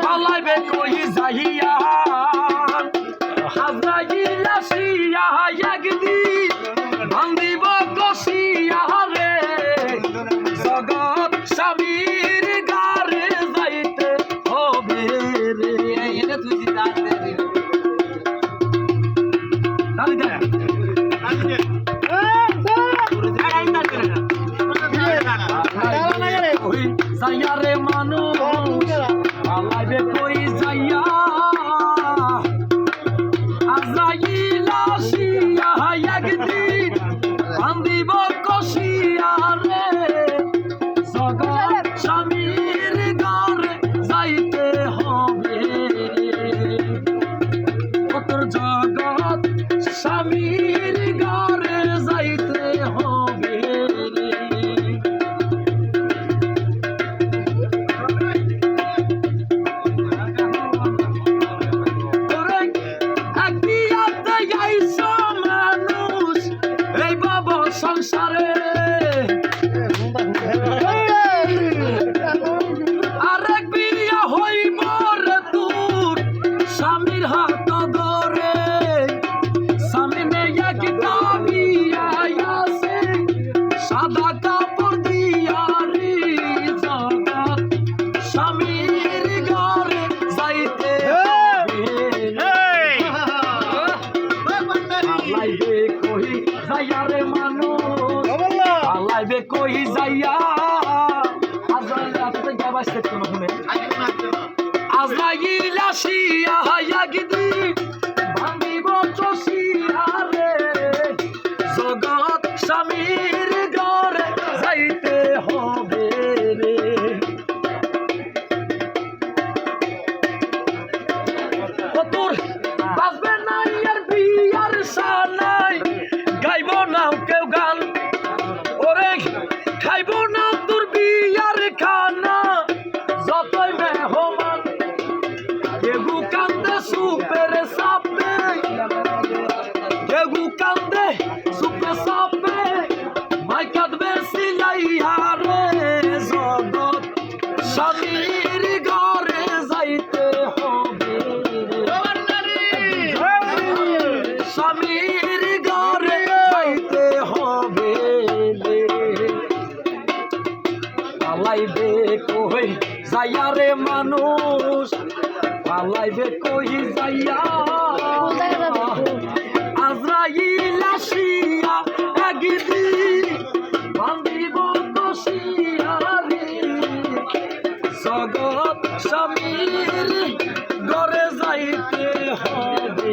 পালাইবে কই যাইয়া আজরাইল আসিয়া একদিন বান্ধিব কষিয়া রে জগৎ স্বামীর গারে যাইতে হবে রে। এটা তুই জানতে দিল যাইয়া রে মানুষ পালাইবে কই যাইয়া আজরাইল আসিয়া একদিন বান্ধিব কষিয়া রে জগৎ স্বামীর ঘরে যাইতে হবে তোর জগৎ স্বামীর ঘরে যাইতে হবে সংসারে আরেক বিয়া হইব রে তোর স্বামীর হাত ধরে স্বামী মেয়া কি দাবিয়া আছে সাদা কাপড় দিয়া রে জগৎ স্বামীর ঘরে যাইতে পালাইবে কই যাইয়া রে মানুষ পালাইবে কই যাইয়া আজরাইল আসিয়া একদিন ভাঙিব চষিয়া রে জগৎ স্বামীর ঘরে যাইতে হবে রে। তোর বাজবে না আর বিয়ার সানাই গাইব না কেউ গান ওরে খাইব না তোর বিয়ার খানা যতই মেহমান কেগু কান্দে সুপের সাপে কেগু কান্দে সুপে সাপে মাই কাঁদবে সিলাইয়া রে জগৎ স্বামীর ঘরে যাইতে হবে স্বামীর ঘরে যাইতে হবে পালাইবে কই যাইয়া রে মানুষ পালাইবে কই যাইয়া আজরাইল আসিয়া একদিন বান্ধিব কষিয়া রে জগৎ স্বামীর ঘরে যাইতে হবে।